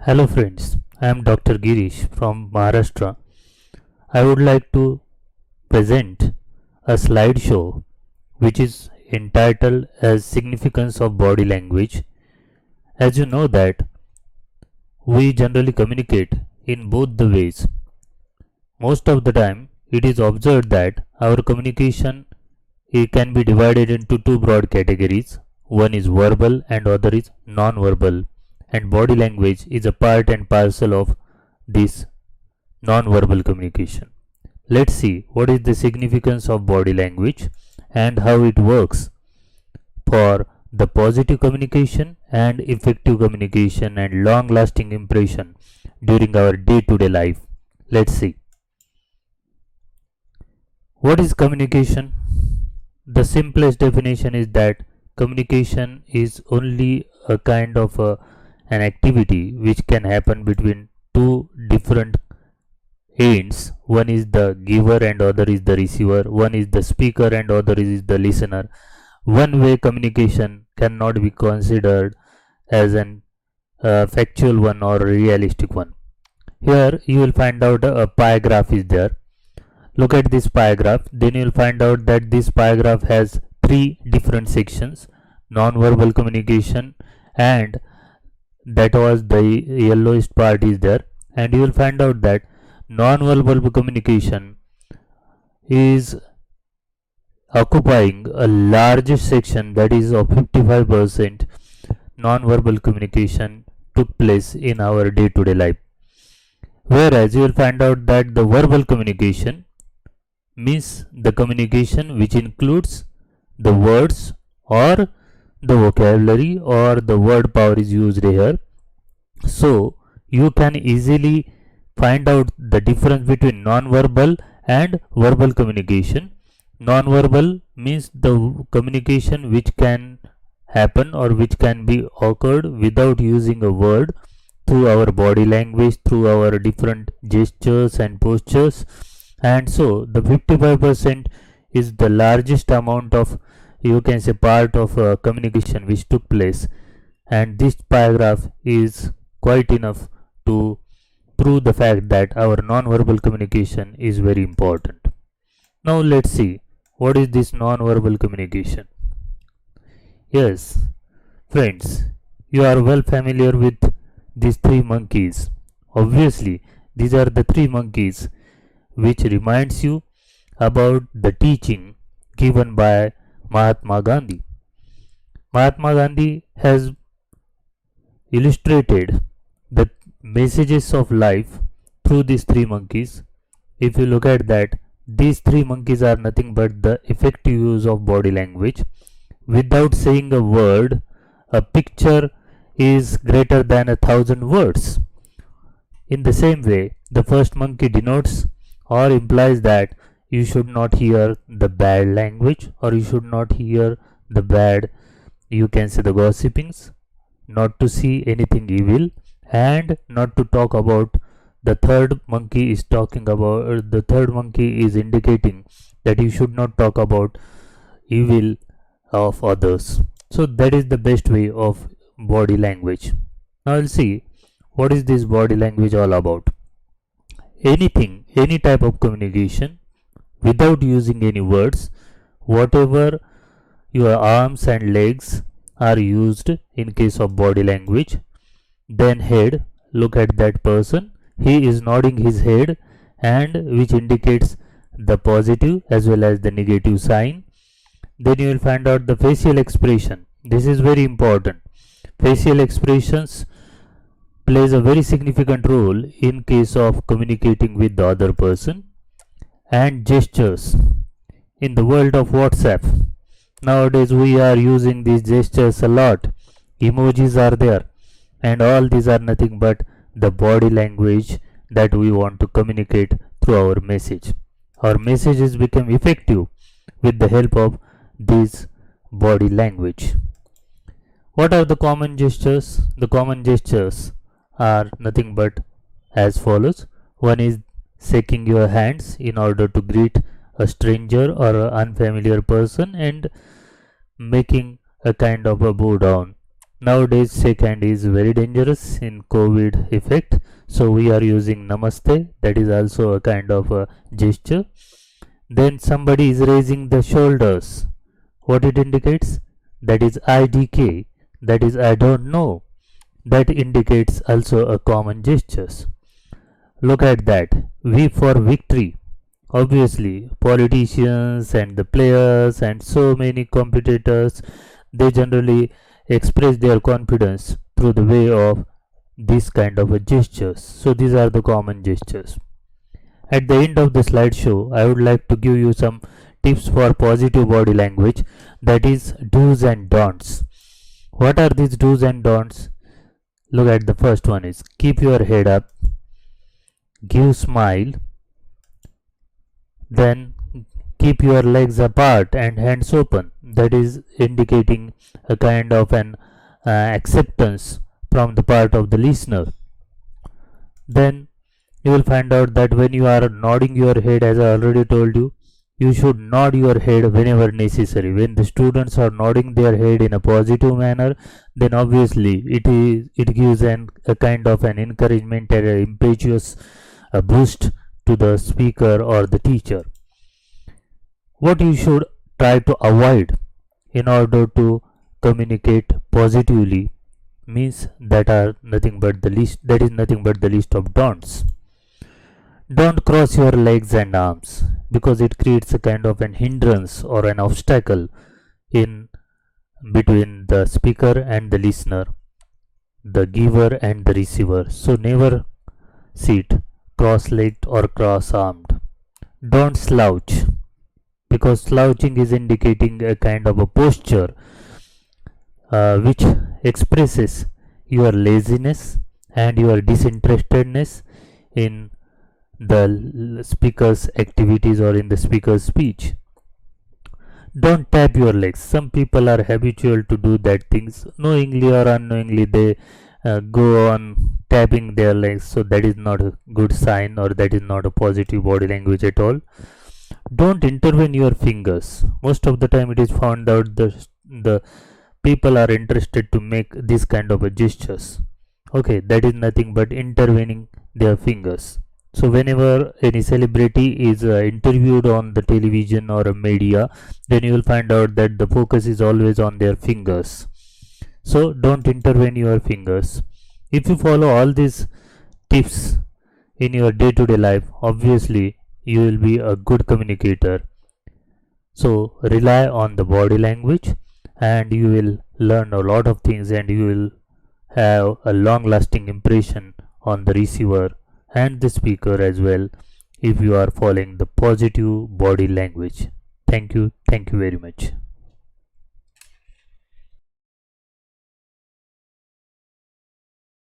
Hello friends, I am Dr. Girish from Maharashtra. I would like to present a slideshow which is entitled as Significance of Body Language. As you know that we generally communicate in both the ways. Most of the time it is observed that our communication it can be divided into two broad categories. One is verbal and other is non-verbal, and body language is a part and parcel of this non-verbal communication. Let's see what is the significance of body language and how it works for the positive communication and effective communication and long lasting impression during our day-to-day life. Let's see. What is communication? The simplest definition is that communication is only a kind of an activity which can happen between two different ends. One is the giver and other is the receiver. One is the speaker and other is the listener. One way communication cannot be considered as an factual one or realistic one. Here you will find out a pie graph is there. Look at this pie graph, then you will find out that this pie graph has three different sections: non-verbal communication, and that was the yellowest part is there, and you will find out that non-verbal communication is occupying a largest section, that is of 55%. Non-verbal communication took place in our day-to-day life, whereas you will find out that the verbal communication means the communication which includes the words or the vocabulary or the word power is used here. So you can easily find out the difference between non-verbal and verbal communication. Non-verbal means the communication which can happen or which can be occurred without using a word, through our body language, through our different gestures and postures. And so the 55% is the largest amount of, you can say, part of communication which took place, and this paragraph is quite enough to prove the fact that our non-verbal communication is very important. Now let's see what is this non-verbal communication. Yes friends, you are well familiar with these three monkeys. Obviously these are the three monkeys which reminds you about the teaching given by Mahatma Gandhi. Mahatma Gandhi has illustrated the messages of life through these three monkeys. If you look at that, these three monkeys are nothing but the effective use of body language. Without saying a word, a picture is greater than 1,000 words. In the same way, the first monkey denotes or implies that you should not hear the bad language, or you should not hear the bad, you can say, the gossipings, not to see anything evil, and not to talk about. The third monkey is talking about, the third monkey is indicating that you should not talk about evil of others. So that is the best way of body language. Now we'll see what is this body language all about. Anything, any type of communication without using any words, whatever your arms and legs are used in case of body language. Then head, look at that person, he is nodding his head, and which indicates the positive as well as the negative sign. Then you will find out the facial expression. This is very important. Facial expressions plays a very significant role in case of communicating with the other person. And gestures. In the world of WhatsApp, nowadays we are using these gestures a lot. Emojis are there, and all these are nothing but the body language that we want to communicate through our message. Our messages become effective with the help of this body language. What are the common gestures? The common gestures are nothing but as follows. One is shaking your hands in order to greet a stranger or an unfamiliar person and making a kind of a bow down. Nowadays shake hand is very dangerous in COVID effect, so we are using namaste, that is also a kind of a gesture. Then somebody is raising the shoulders, what it indicates? That is IDK, that is I don't know, that indicates also a common gestures. Look at that, V for victory. Obviously politicians and the players and so many competitors, they generally express their confidence through the way of this kind of a gestures. So these are the common gestures. At the end of the slideshow, I would like to give you some tips for positive body language, that is do's and don'ts. What are these do's and don'ts? Look at the first one is keep your head up, give smile, then keep your legs apart and hands open, that is indicating a kind of an acceptance from the part of the listener. Then you will find out that when you are nodding your head, as I already told you, you should nod your head whenever necessary. When the students are nodding their head in a positive manner, then obviously it gives a kind of an encouragement and an impetuous boost to the speaker or the teacher. What you should try to avoid in order to communicate positively means that is nothing but the list of don'ts. Don't cross your legs and arms, because it creates a kind of an hindrance or an obstacle in between the speaker and the listener, the giver and the receiver. So never sit cross-legged or cross-armed. Don't slouch, because slouching is indicating a kind of a posture which expresses your laziness and your disinterestedness in the speaker's activities or in the speaker's speech. Don't tap your legs. Some people are habitual to do that things, knowingly or unknowingly they go on tapping their legs, so that is not a good sign, or that is not a positive body language at all. Don't intervene your fingers. Most of the time it is found out the people are interested to make this kind of a gestures. Okay, that is nothing but intervening their fingers. So whenever any celebrity is interviewed on the television or a media, then you will find out that the focus is always on their fingers. So don't intervene your fingers. If you follow all these tips in your day-to-day life, obviously you will be a good communicator. So rely on the body language and you will learn a lot of things, and you will have a long lasting impression on the receiver and the speaker as well, if you are following the positive body language. Thank you very much.